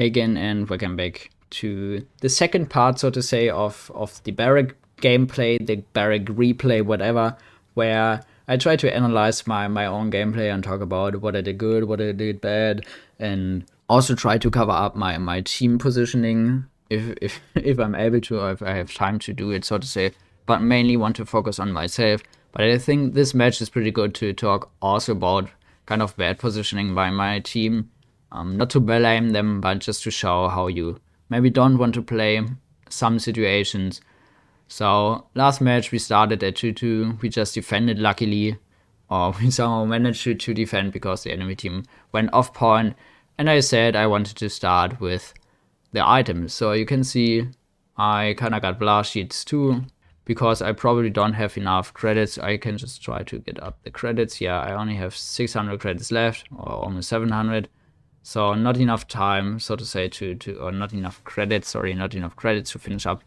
again, and welcome back to the second part, so to say, of the Barik gameplay, the Barik replay, whatever, where I try to analyze my own gameplay and talk about what I did good, what I did bad, and also try to cover up my team positioning if I'm able to, or if I have time to do it, so to say, but mainly want to focus on myself. But I think this match is pretty good to talk also about kind of bad positioning by my team. Not to blame them, but just to show how you maybe don't want to play some situations. So last match we started at 2-2. We just defended luckily, or we somehow managed to defend because the enemy team went off point. And I said I wanted to start with the items. So you can see I kind of got blast sheets too, because I probably don't have enough credits. I can just try to get up the credits. Yeah, I only have 600 credits left, or almost 700. So not enough time, so to say, or not enough credits, to finish up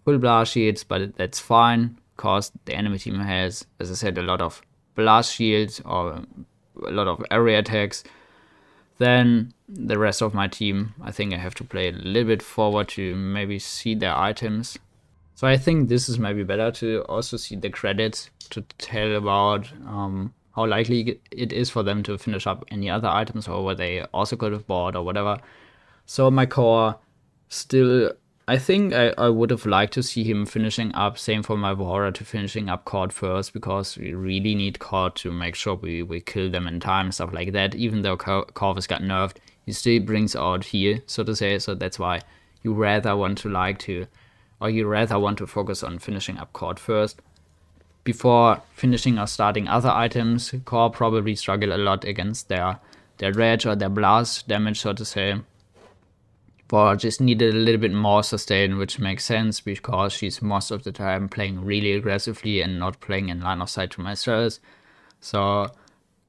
full blast shields, but that's fine, because the enemy team has, as I said, a lot of blast shields or a lot of area attacks. Then the rest of my team, I think I have to play a little bit forward to maybe see their items. So I think this is maybe better to also see the credits to tell about how likely it is for them to finish up any other items, or what they also could have bought or whatever. So my core still, I think I would have liked to see him finishing up, same for my warrior, to finishing up Cord first, because we really need Cord to make sure we kill them in time, stuff like that. Even though Corvus got nerfed, he still brings out heal, so to say, so that's why you rather want to focus on finishing up Cord first. Before finishing or starting other items, Core probably struggle a lot against their rage or their blast damage, so to say. Or just needed a little bit more sustain, which makes sense because she's most of the time playing really aggressively and not playing in line of sight to my Ceres. So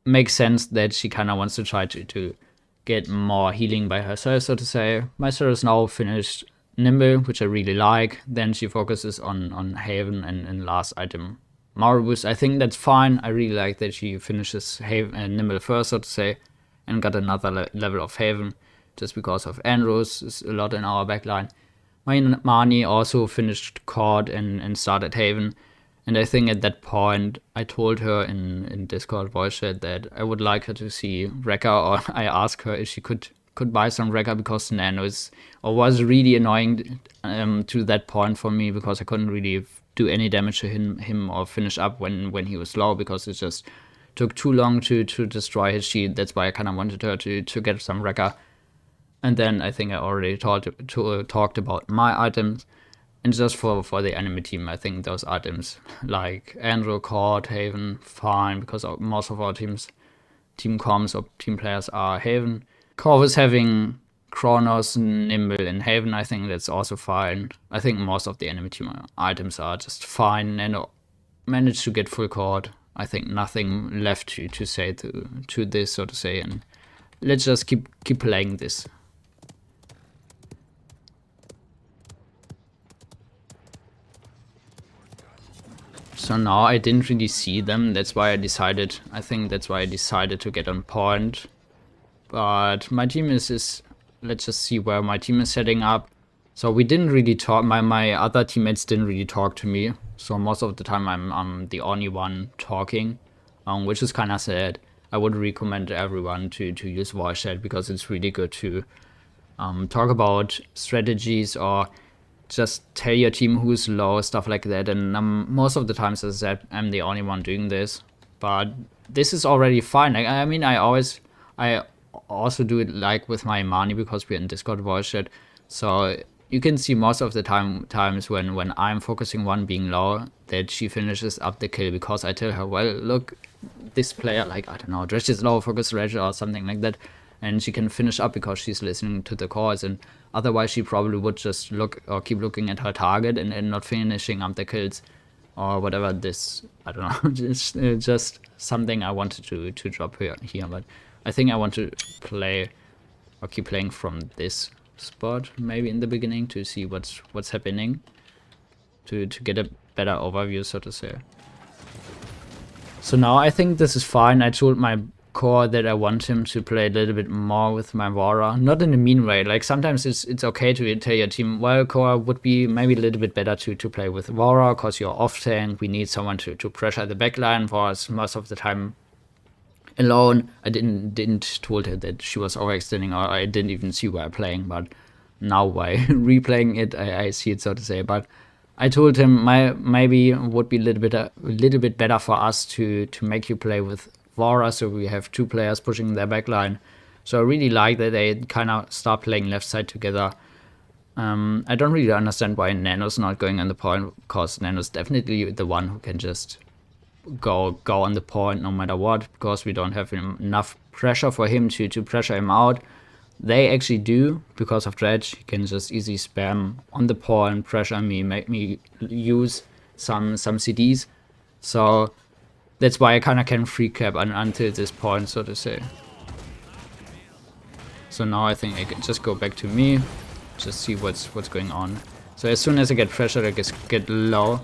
makes sense that she kind of wants to try to get more healing by herself, so to say. My Ceres now finished Nimble, which I really like. Then she focuses on Haven and last item Maribus. I think that's fine. I really like that she finishes Nimble first, so to say, and got another level of Haven, just because of Andros is a lot in our backline. My Mani also finished Cord and started Haven. And I think at that point, I told her in Discord voice chat that I would like her to see Wrecker, or I asked her if she could buy some Wrecker, because Nano was really annoying to that point for me, because I couldn't really do any damage to him or finish up when he was low, because it just took too long to destroy his shield. That's why I kind of wanted her to get some Wrecker. And then I think I already talked about my items. And just for the enemy team, I think those items like Andrew, Cord, Haven, fine, because most of our team comms or team players are Haven. Corvus having Kronos, Nimble, and Haven, I think that's also fine. I think most of the enemy team items are just fine, and managed to get full Cord. I think nothing left to say to this, so to say, and let's just keep playing this. So now I didn't really see them. I think that's why I decided to get on point. But my team is let's just see where my team is setting up. So we didn't really talk, my other teammates didn't really talk to me. So most of the time I'm the only one talking, which is kind of sad. I would recommend everyone to use voice chat, because it's really good to talk about strategies, or just tell your team who's low, stuff like that. And most of the times, as I said, I'm the only one doing this. But this is already fine. I mean, I also do it like with my Mani, because we're in Discord voice chat. So you can see most of the times when I'm focusing one being low, that she finishes up the kill, because I tell her, well, look, this player, like, I don't know, Dredge is low, focus Dredge or something like that. And she can finish up because she's listening to the calls, and otherwise she probably would just look or keep looking at her target and not finishing up the kills or whatever. This, I don't know, just something I wanted to drop here. But I think I want to play or keep playing from this spot maybe in the beginning, to see what's happening, to get a better overview, so to say. So now I think this is fine. I told my core that I want him to play a little bit more with my Vara. Not in a mean way. Like sometimes it's okay to tell your team, well, core would be maybe a little bit better to play with Vara because you're off tank. We need someone to pressure the backline. Vara's most of the time alone. I didn't told her that she was overextending, or I didn't even see why I'm playing, but now by replaying it, I see it, so to say. But I told him maybe would be a little bit better for us to make you play with Vara, so we have two players pushing their backline. So I really like that they kind of start playing left side together. I don't really understand why Nano's not going on the point, because Nano's definitely the one who can just go on the point no matter what, because we don't have enough pressure for him to pressure him out. They actually do, because of Dredge. He can just easily spam on the point, pressure me, make me use some CDs. So that's why I kind of can free cap until this point, so to say. So now I think I can just go back to me, just see what's going on. So as soon as I get pressured, I just get low.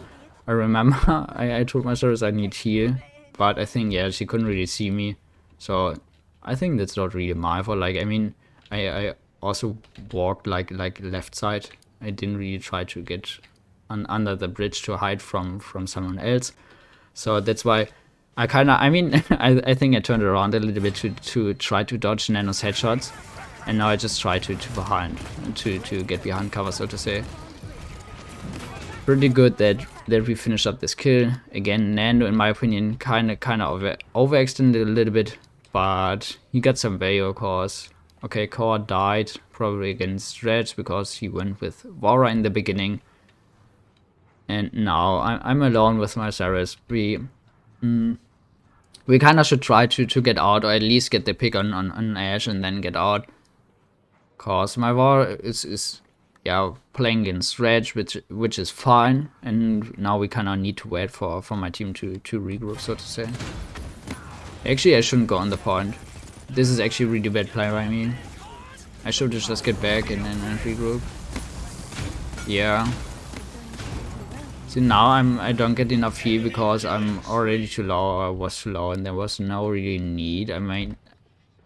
I remember I told my service I need heal, but I think, yeah, she couldn't really see me. So I think that's not really my fault. Like, I mean, I also walked like left side. I didn't really try to get under the bridge to hide from someone else. So that's why I kind of, I mean, I think I turned around a little bit to try to dodge Nano's headshots. And now I just try to get behind cover, so to say. Pretty good that we finished up this kill. Again, Nando, in my opinion, kind of overextended a little bit, but he got some value, of course. Okay, Core died probably against Dredge because he went with Vara in the beginning. And now I'm alone with my Saris. We kind of should try to get out, or at least get the pick on Ashe and then get out. Cause my Vara is yeah, playing against Dredge, which is fine, and now we kind of need to wait for my team to regroup, so to say. Actually, I shouldn't go on the point. This is actually really bad play by me. I should just get back and then regroup. Yeah. See, now I don't get enough heal because I'm already too low, or I was too low, and there was no really need. I mean,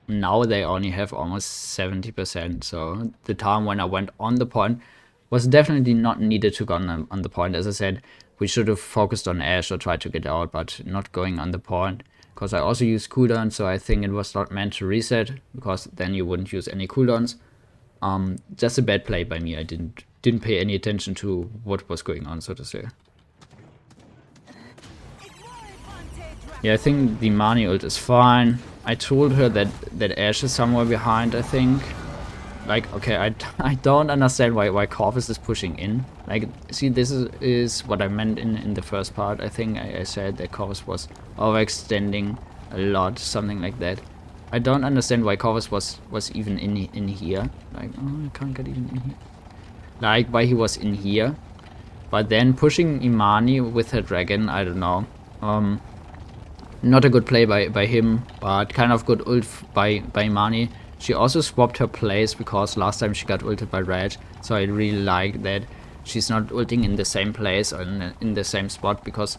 now they only have almost 70%, so the time when I went on the point was definitely not needed to go on the point. As I said, we should have focused on Ashe or tried to get out, but not going on the point, because I also used cooldown, so I think it was not meant to reset, because then you wouldn't use any cooldowns. Just a bad play by me. I didn't pay any attention to what was going on, so to say. Yeah, I think the Mani ult is fine. I told her that Ashe is somewhere behind, I think. Like, okay, I don't understand why Corvus is pushing in. Like, see, this is what I meant in the first part. I think I said that Corvus was overextending a lot, something like that. I don't understand why Corvus was even in here. Like, oh, I can't get even in here. Like, why he was in here. But then pushing Imani with her dragon, I don't know. Not a good play by him, but kind of good ult by Imani. She also swapped her place because last time she got ulted by Rage, so I really like that she's not ulting in the same place or in the same spot, because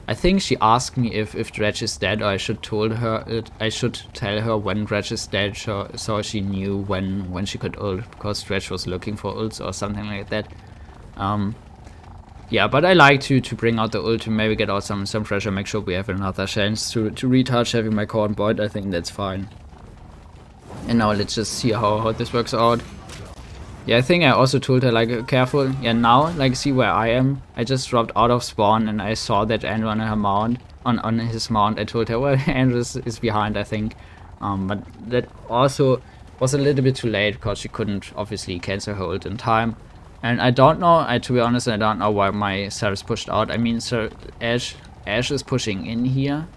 I think she asked me if Dredge is dead, or I should tell her when Dredge is dead, so she knew when she could ult, because Dredge was looking for ults or something like that. Yeah, but I like to bring out the ult to maybe get out some pressure, make sure we have another chance to retouch having my core on point. I think that's fine. And now let's just see how this works out. Yeah, I think I also told her, like, careful. Yeah, now, like, see where I am. I just dropped out of spawn and I saw that Andrew on her mount, on his mount. I told her, well, Andrew is behind, I think. But that also was a little bit too late because she couldn't obviously cancel her ult in time. And I don't know, to be honest, I don't know why my Sarah's pushed out. I mean, Ashe is pushing in here.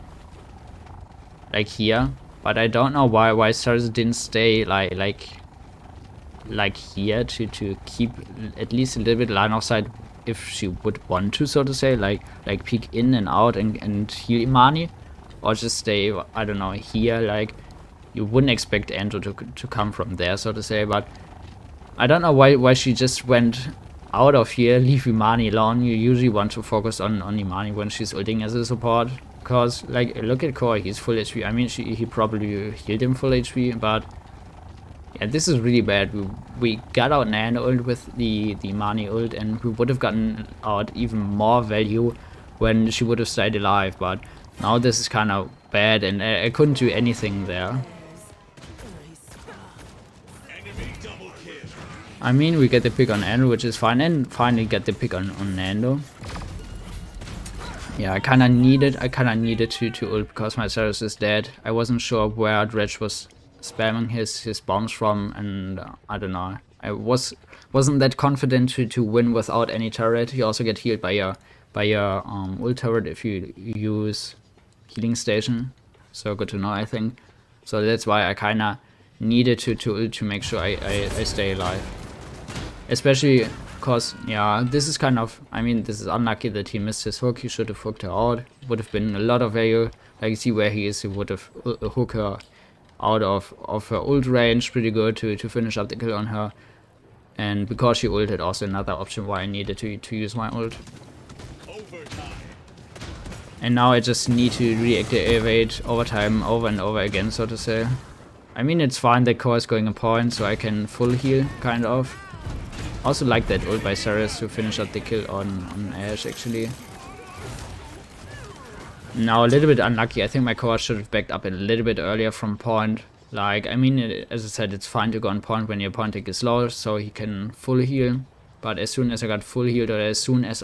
Like here. But I don't know why Sarah didn't stay like here to keep at least a little bit line of sight if she would want to, so to say, like peek in and out and heal Imani, or just stay, I don't know, here. Like, you wouldn't expect Andrew to come from there, so to say. But I don't know why she just went out of here, leave Imani alone. You usually want to focus on Imani when she's ulting as a support. Because, like, look at Core, he's full HP. I mean, he probably healed him full HP, but yeah, this is really bad. We got out Nan ult with the Mani ult, and we would have gotten out even more value when she would have stayed alive, but now this is kind of bad, and I couldn't do anything there. I mean, we get the pick on Andrew, which is fine, and finally get the pick on Nando. Yeah, I kinda needed to ult because my Ceres is dead. I wasn't sure where Dredge was spamming his bombs from, and I don't know. I wasn't that confident to win without any turret. You also get healed by your ult turret if you use healing station. So good to know, I think. So that's why I kinda needed to ult to make sure I stay alive. Especially because, yeah, this is kind of, I mean, this is unlucky that he missed his hook. He should have hooked her out. Would have been a lot of value. Like, see where he is, he would have hooked her out of her ult range pretty good to finish up the kill on her. And because she ulted, also another option why I needed to use my ult. And now I just need to reactivate overtime over and over again, so to say. I mean, it's fine that Core is going a point, so I can full heal, kind of. Also like that ult by Ceres to finish up the kill on Ashe, actually. Now a little bit unlucky. I think my Core should have backed up a little bit earlier from point. Like, I mean, as I said, it's fine to go on point when your point tick is low, so he can full heal. But as soon as I got full healed, or as soon as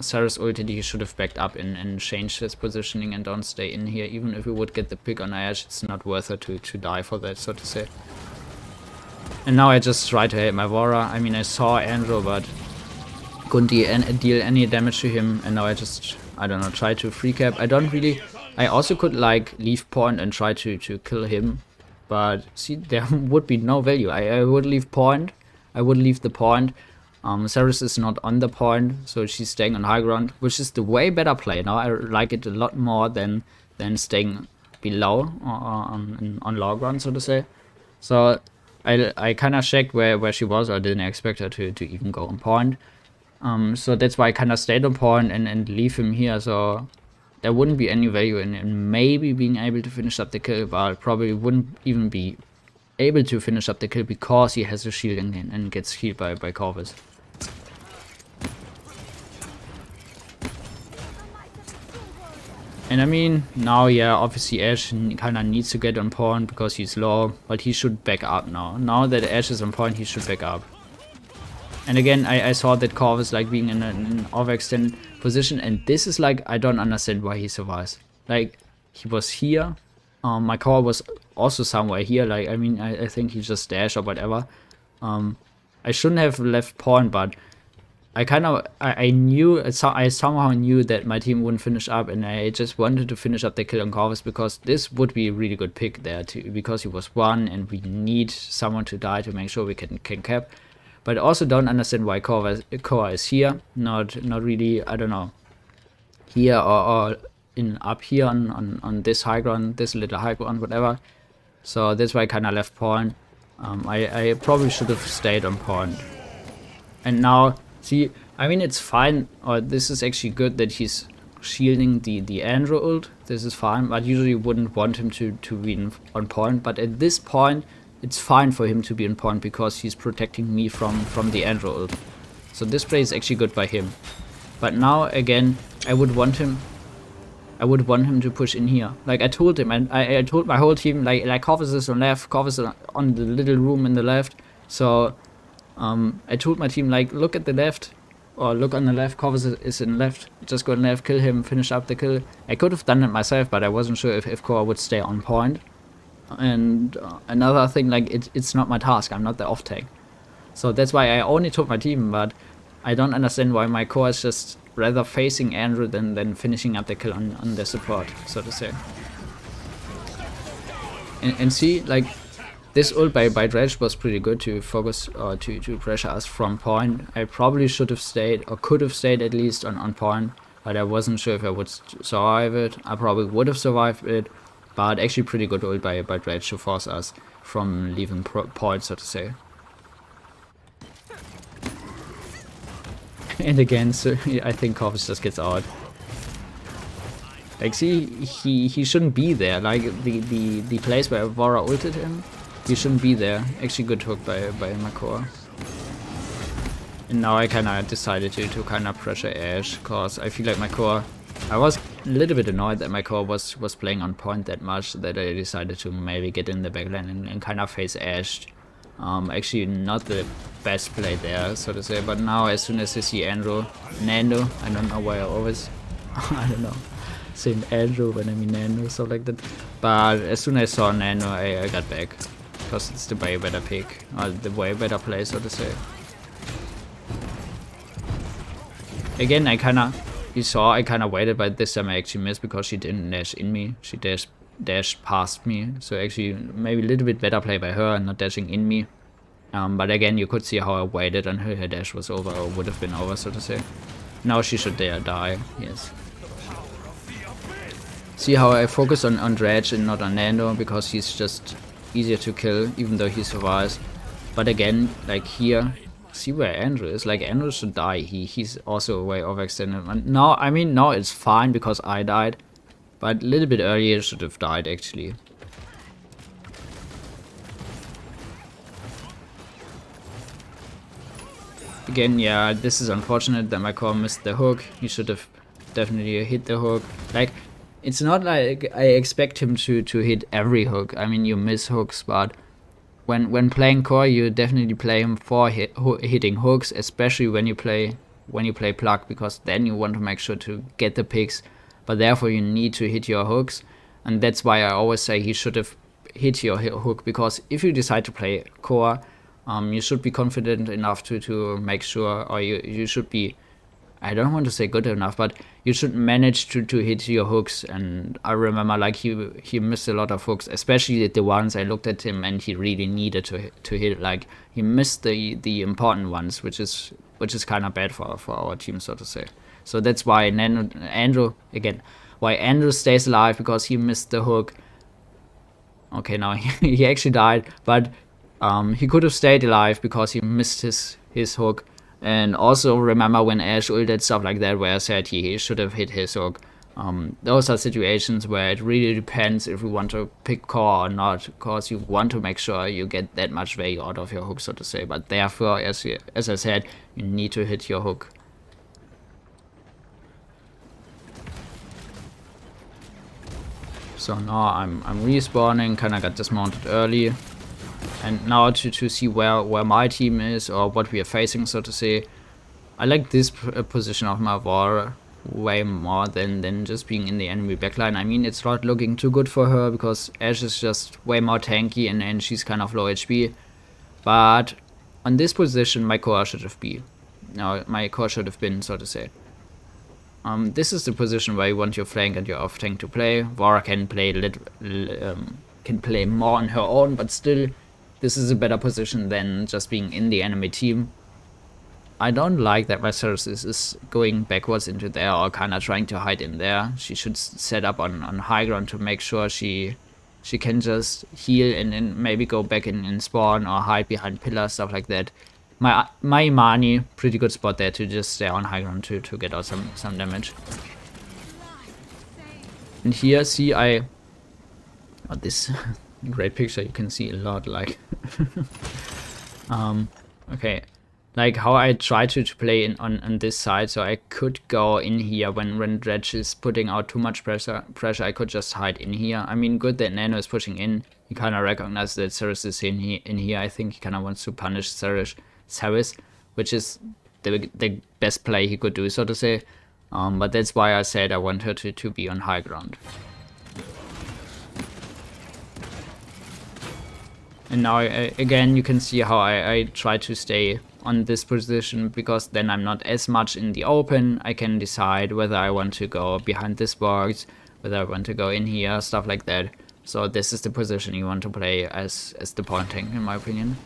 Ceres ulted, he should have backed up and changed his positioning and don't stay in here. Even if we would get the pick on Ashe, it's not worth it to die for that, so to say. And now I just try to hit my Vora. I mean, I saw Andrew, but couldn't deal any damage to him. And now I just, I don't know, try to free cap. I also could like leave point and try to kill him. But see, there would be no value. I would leave point. I would leave the point. Ceres is not on the point, so she's staying on high ground, which is the way better play. Now I like it a lot more than staying below on low ground, so to say. So I kind of checked where she was. I didn't expect her to even go on point. So that's why I kind of stayed on point and leave him here. So there wouldn't be any value in maybe being able to finish up the kill, but probably wouldn't even be able to finish up the kill because he has a shield and gets healed by Corvus. And I mean, now, yeah, obviously Ashe kind of needs to get on point because he's low, but he should back up now. Now that Ashe is on point, he should back up. And again, I saw that Corvus like being in an overextended position, and this is like, I don't understand why he survives. Like, he was here, my Core was also somewhere here, like, I mean, I think he just dashed or whatever. I shouldn't have left point, but I somehow knew that my team wouldn't finish up, and I just wanted to finish up the kill on Corvus because this would be a really good pick there too, because he was one and we need someone to die to make sure we can cap. But I also don't understand why Core is here, not really, I don't know, here or up here on this high ground, this little high ground, whatever. So that's why I kind of left point. I probably should have stayed on point. And now, see, I mean, it's fine, or this is actually good that he's shielding the Andrew ult. This is fine, but usually wouldn't want him to be on point. But at this point, it's fine for him to be on point because he's protecting me from the Andrew ult. So this play is actually good by him. But now, again, I would want him to push in here. Like I told him, and I told my whole team, like Corvus is on left, Corvus is on the little room in the left. So I told my team, like, look at the left, or look on the left, Corvus is in left, just go on left, kill him, finish up the kill. I could have done it myself, but I wasn't sure if Core would stay on point. And another thing, like, it's not my task, I'm not the off tank. So that's why I only told my team, but I don't understand why my Core is just rather facing Andrew than finishing up the kill on the support, so to say. And see, like, this ult by Dredge was pretty good to focus or to pressure us from point. I probably should have stayed, or could have stayed at least on point, but I wasn't sure if I would survive it. I probably would have survived it, but actually pretty good ult by Dredge to force us from leaving point, so to say. And again, so I think Corvus just gets out. Like, see, he shouldn't be there. Like, the place where Vora ulted him, he shouldn't be there. Actually, good hook by my core. And now I kind of decided to kind of pressure Ashe, because I feel like my core... I was a little bit annoyed that my core was playing on point that much, that I decided to maybe get in the backline and kind of face Ashe. Actually, not the best play there, so to say, but now as soon as I see Nando, I don't know why I always... I don't know. Saying Andrew when I mean Nando, stuff like that. But as soon as I saw Nando, I got back. Because it's the way better pick, or the way better play, so to say. Again, I kinda waited, but this time I actually missed because she didn't dash in me. She dashed past me. So actually, maybe a little bit better play by her and not dashing in me. But again, you could see how I waited until her dash was over, or would have been over, so to say. Now she should die, yes. See how I focus on Dredge and not on Nando, because he's just easier to kill, even though he survives. But again, like here, see where Andrew is. Like, Andrew should die. He's also way overextended. And now, I mean, now it's fine because I died, but a little bit earlier should have died actually. Again, yeah, this is unfortunate that my core missed the hook. He should have definitely hit the hook. Like, it's not like I expect him to hit every hook. I mean, you miss hooks, but when playing core, you definitely play him for hitting hooks, especially when you play pluck, because then you want to make sure to get the picks, but therefore you need to hit your hooks, and that's why I always say he should have hit your hook, because if you decide to play core, you should be confident enough to make sure, or you should be, I don't want to say good enough, but you should manage to hit your hooks. And I remember, like, he missed a lot of hooks, especially the ones I looked at him and he really needed to hit. Like, he missed the important ones, which is kind of bad for our team, so to say. So that's why Andrew stays alive, because he missed the hook. Okay, now he actually died, but he could have stayed alive because he missed his hook. And also remember when Ashe ulted, stuff like that, where I said he should have hit his hook. Those are situations where it really depends if you want to pick core or not, because you want to make sure you get that much value out of your hook, so to say. But therefore, as I said, you need to hit your hook. So now I'm respawning, kinda got dismounted early. And now to see where my team is, or what we are facing, so to say. I like this position of my Vora way more than just being in the enemy backline. I mean, it's not looking too good for her, because Ashe is just way more tanky and she's kind of low HP. But on this position, my core should have been, so to say. This is the position where you want your flank and your off tank to play. Vora can play more on her own, but still, this is a better position than just being in the enemy team. I don't like that my Ceres is going backwards into there, or kind of trying to hide in there. She should set up on high ground to make sure she can just heal and then maybe go back in spawn or hide behind pillars, stuff like that. My Imani, pretty good spot there to just stay on high ground to get out some damage. And here, see, this great picture, you can see a lot, like okay, like how I try to play on this side, so I could go in here when Dredge is putting out too much pressure, I could just hide in here. I mean, good that Nano is pushing in. He kind of recognizes that Ceres is in here. I think he kind of wants to punish Ceres, which is the best play he could do, so to say. But that's why I said I want her to be on high ground. And now, again, you can see how I try to stay on this position, because then I'm not as much in the open. I can decide whether I want to go behind this box, whether I want to go in here, stuff like that. So this is the position you want to play as the point tank, in my opinion.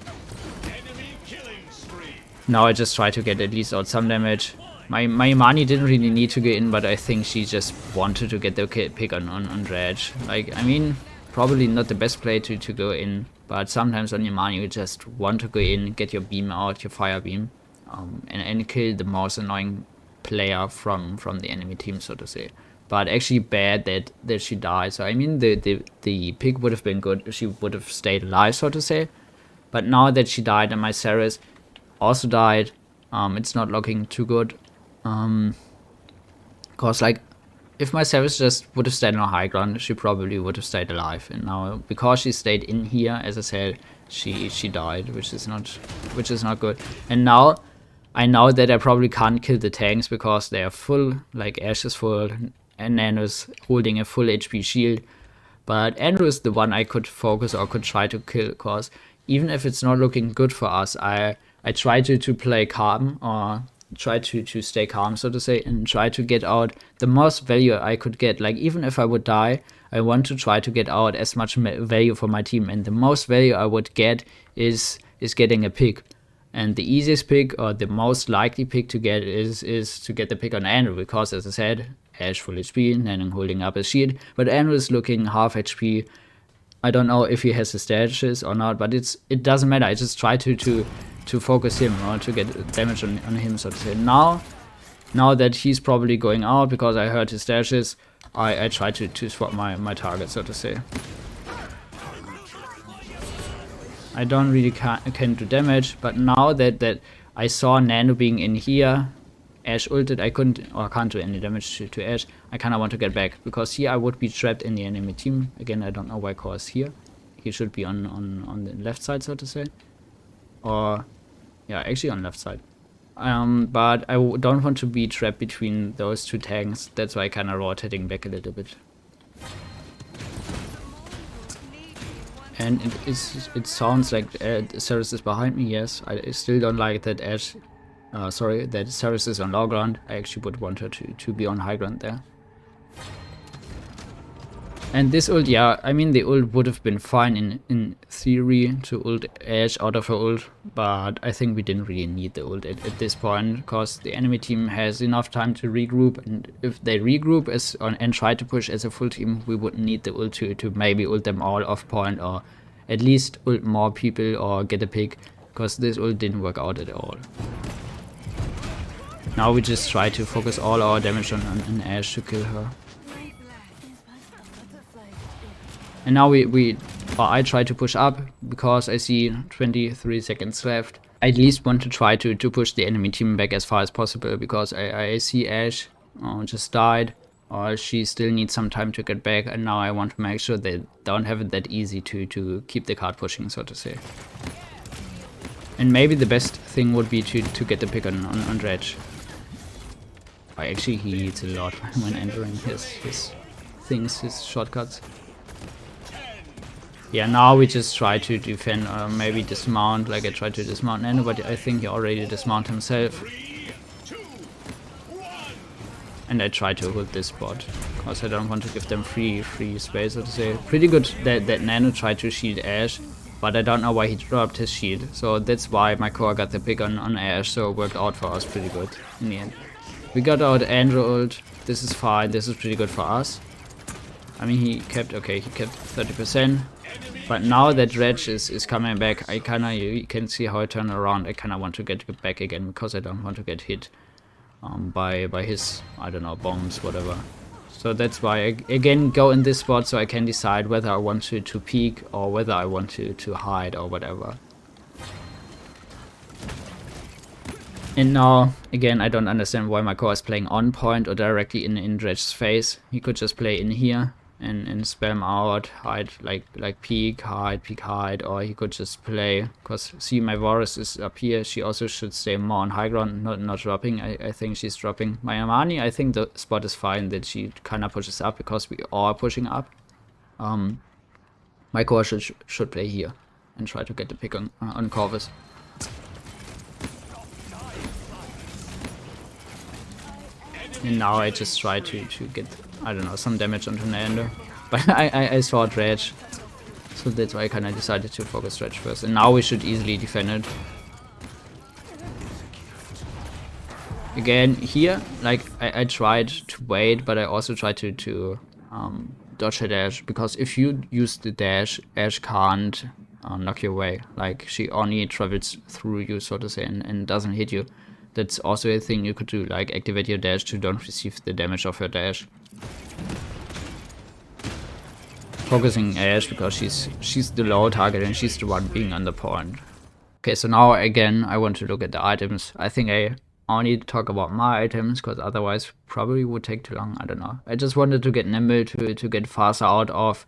Now I just try to get at least out some damage. My Imani didn't really need to get in, but I think she just wanted to get the pick on Dredge. Like, I mean, probably not the best play to go in, but sometimes on Imani you just want to go in, get your beam out, your fire beam, and kill the most annoying player from the enemy team, so to say. but actually bad that she died. So I mean, the pick would have been good if she would have stayed alive, so to say. But now that she died and my Ceres also died, it's not looking too good. Cause like, if my Ceres just would have stayed on high ground, she probably would have stayed alive. And now, because she stayed in here, as I said, she died, which is not good. And now I know that I probably can't kill the tanks because they are full, like Ashe is full, and Nano's holding a full HP shield. But Andrew is the one I could focus or could try to kill, because even if it's not looking good for us, I try to play calm, or try to stay calm, so to say, and try to get out the most value I could get. Like, even if I would die, I want to try to get out as much value for my team, and the most value I would get is getting a pick. And the easiest pick, or the most likely pick to get, is to get the pick on Andrew, because, as I said, Ashe full HP, Nano holding up his shield, but Andrew is looking half HP. I don't know if he has the stashes or not, but it doesn't matter. I just try to focus him, or to get damage on him, so to say. Now that he's probably going out because I heard his stashes, I try to swap my target, so to say. I don't really can do damage, but now that I saw Nano being in here, Ashe ulted, I can't do any damage to Ashe. I kinda want to get back, because here I would be trapped in the enemy team. Again, I don't know why Core is here. He should be on the left side, so to say. Or, yeah, actually on left side. But I don't want to be trapped between those two tanks. That's why I kinda rotating back a little bit. And it sounds like Ceres is behind me, yes. I still don't like that that Ceres is on low ground. I actually would want her to be on high ground there. And this ult, yeah, I mean, the ult would have been fine in theory to ult Ashe out of her ult, but I think we didn't really need the ult at this point, because the enemy team has enough time to regroup, and if they regroup and try to push as a full team, we wouldn't need the ult to maybe ult them all off point, or at least ult more people or get a pick, because this ult didn't work out at all. Now we just try to focus all our damage on Ashe to kill her. And now I try to push up, because I see 23 seconds left. I at least want to try to push the enemy team back as far as possible, because I see Ashe just died, or she still needs some time to get back, and now I want to make sure they don't have it that easy to keep the card pushing, so to say. And maybe the best thing would be to get the pick on Dredge. Actually, he eats a lot when entering his things, his shortcuts. Yeah, now we just try to defend, or maybe dismount, like I tried to dismount Nano, but I think he already dismounted himself. And I try to hold this spot, because I don't want to give them free space, so to say. Pretty good that Nano tried to shield Ashe, but I don't know why he dropped his shield. So that's why my core got the pick on Ashe, so it worked out for us pretty good in the end. We got out Andrew ult, this is fine, this is pretty good for us. I mean, he kept 30%. But now that Dredge is coming back, you can see how I turn around. I kinda want to get back again, because I don't want to get hit by his, I don't know, bombs, whatever. So that's why I again go in this spot, so I can decide whether I want to peek, or whether I want to hide, or whatever. And now, again, I don't understand why my core is playing on point or directly in Dredge's face. He could just play in here and spam out, hide, like peek, hide, or he could just play, because see, my Varus is up here. She also should stay more on high ground, not dropping. I think she's dropping. My Amani, I think the spot is fine that she kind of pushes up, because we are pushing up. My core should play here and try to get the pick on Corvus. And now I just try to get, I don't know, some damage onto Nando. But I saw Dredge, so that's why I kind of decided to focus Dredge first. And now we should easily defend it. Again, here, like, I tried to wait, but I also tried to dodge her dash, because if you use the dash, Ashe can't knock you away. Like, she only travels through you, so to say, and doesn't hit you. That's also a thing you could do, like activate your dash to don't receive the damage of your dash. Focusing Ashe because she's the low target and she's the one being on the point. Okay, so now again I want to look at the items. I think I only talk about my items because otherwise probably would take too long. I don't know. I just wanted to get nimble to get faster out of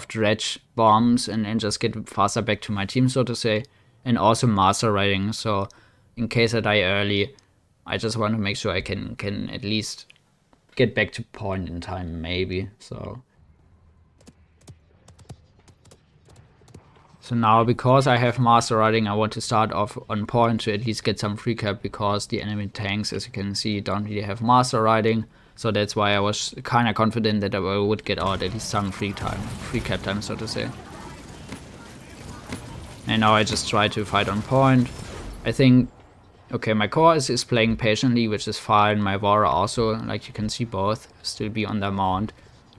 dredge bombs and just get faster back to my team, so to say, and also master riding. So in case I die early, I just want to make sure I can at least get back to point in time, maybe. So now, because I have master riding, I want to start off on point to at least get some free cap, because the enemy tanks, as you can see, don't really have master riding. So that's why I was kind of confident that I would get out at least some free cap time, so to say. And now I just try to fight on point. I think, okay, my core is playing patiently, which is fine. My Vara also, like you can see, both still be on their mount.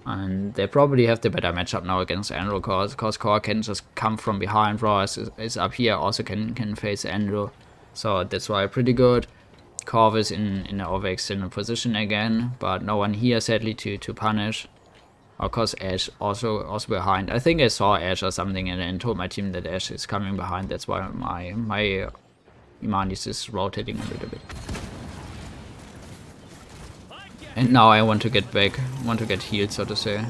And they probably have the better matchup now against Andrew, because Core can just come from behind. Raw is up here, also can face Andrew. So that's why pretty good. Corv is in an overextended position again, but no one here sadly to punish. Of course Ashe also behind. I think I saw Ashe or something and told my team that Ashe is coming behind. That's why my Imanis is rotating a little bit. And now I want to get back, want to get healed, so to say.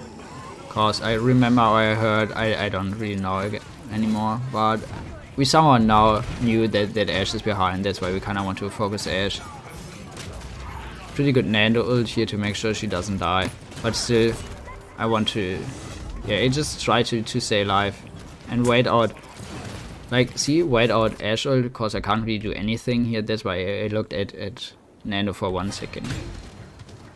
Cause I remember I heard, I don't really know anymore, but we somehow now knew that Ashe is behind. That's why we kind of want to focus Ashe. Pretty good Nando ult here to make sure she doesn't die. But still, I want to, yeah, I just try to stay alive and wait out. Like, see, wait out Ashe ult, because I can't really do anything here. That's why I looked at Nando for 1 second.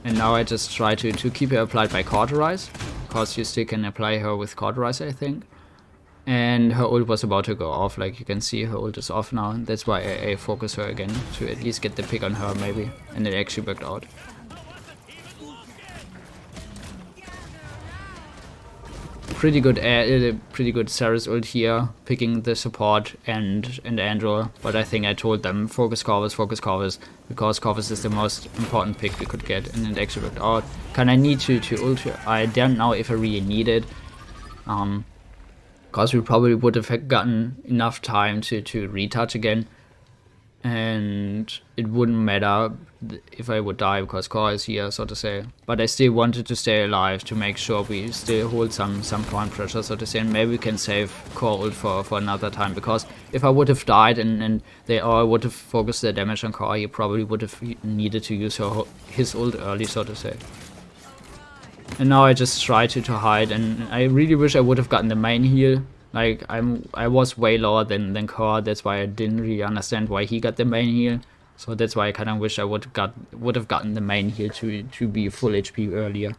And now I just try to keep her applied by Cauterize, because you still can apply her with Cauterize, I think. And her ult was about to go off, like you can see, her ult is off now. That's why I focus her again, to at least get the pick on her maybe. And it actually worked out. Pretty good Sarah's ult here, picking the support and Andrew, but I think I told them focus Corvus, because Corvus is the most important pick we could get, and it actually worked out. Can I need to ult her? I don't know if I really need it, because we probably would have gotten enough time to retouch again, and it wouldn't matter if I would die because Core is here, so to say. But I still wanted to stay alive to make sure we still hold some point pressure, so to say, and maybe we can save Core ult for another time, because if I would have died and they all would have focused their damage on Core, he probably would have needed to use his ult early, so to say. And now I just try to hide, and I really wish I would have gotten the main heal. Like, I was way lower than Core, that's why I didn't really understand why he got the main heal. So that's why I kind of wish I would have gotten the main heal to be full HP earlier.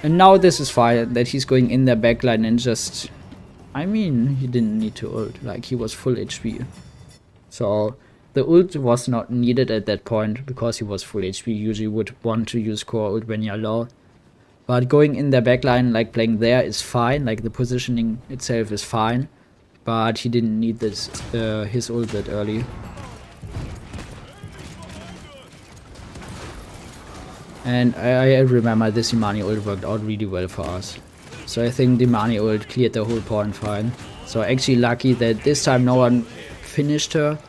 And now this is fine, that he's going in their backline and just... I mean, he didn't need to ult, like he was full HP. So the ult was not needed at that point, because he was full HP. You usually would want to use Core ult when you're low. But going in their backline, like playing there, is fine. Like the positioning itself is fine, but he didn't need this his ult that early. And I remember this Imani ult worked out really well for us. So I think the Imani ult cleared the whole point fine. So actually lucky that this time no one finished her.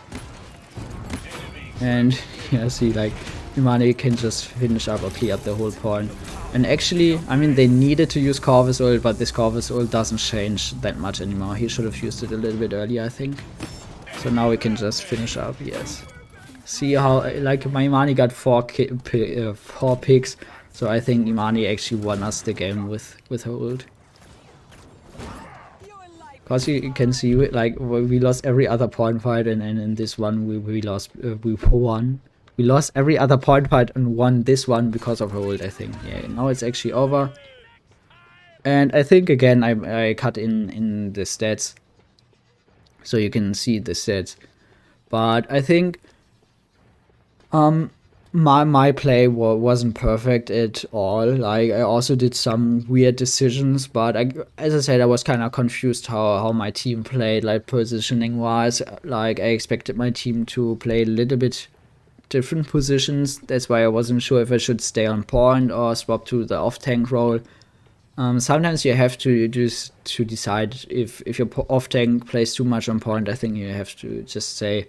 And yeah, see, like Imani can just finish up or clear up the whole point. And actually, I mean, they needed to use Corvus ult, but this Corvus ult doesn't change that much anymore. He should have used it a little bit earlier, I think. So now we can just finish up, yes. See how, like, my Imani got 4 picks, so I think Imani actually won us the game with her ult. Because you can see, like, we lost every other point fight, and in this one we won. We lost every other point fight and won this one because of her ult, I think. Yeah, now it's actually over. And I think, again, I cut in the stats, so you can see the stats. But I think my play wasn't perfect at all. Like, I also did some weird decisions, but as I said, I was kind of confused how my team played, like positioning wise. Like, I expected my team to play a little bit different positions. That's why I wasn't sure if I should stay on point or swap to the off tank role. Sometimes you have to decide if your off tank plays too much on point. I think you have to just say,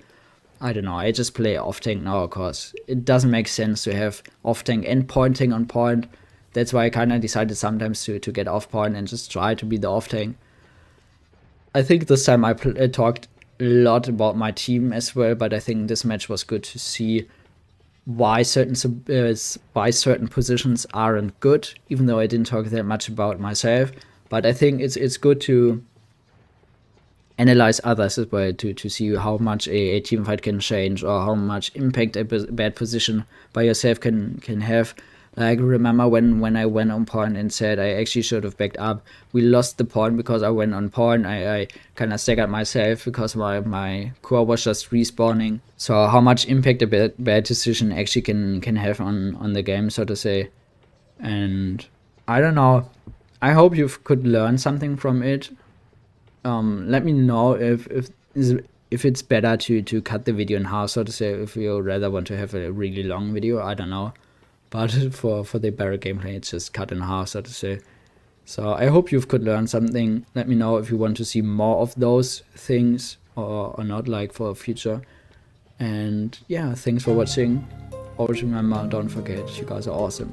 I don't know, I just play off tank now, because it doesn't make sense to have off tank and pointing on point. That's why I kind of decided sometimes to get off point and just try to be the off tank. I think this time I talked a lot about my team as well, but I think this match was good to see why certain positions aren't good, even though I didn't talk that much about myself. But I think it's good to analyze others as well, to see how much a team fight can change, or how much impact a bad position by yourself can have. Like, remember when I went on point and said I actually should have backed up. We lost the point because I went on point. I kind of staggered myself because my core was just respawning. So how much impact a bad decision actually can have on the game, so to say. And I don't know. I hope you could learn something from it. Let me know if it's better to cut the video in half, so to say, if you rather want to have a really long video. I don't know. But for the Barik gameplay, it's just cut in half, so to say. So I hope you could learn something. Let me know if you want to see more of those things or not, like for future. And yeah, thanks for watching. Always remember, don't forget, you guys are awesome.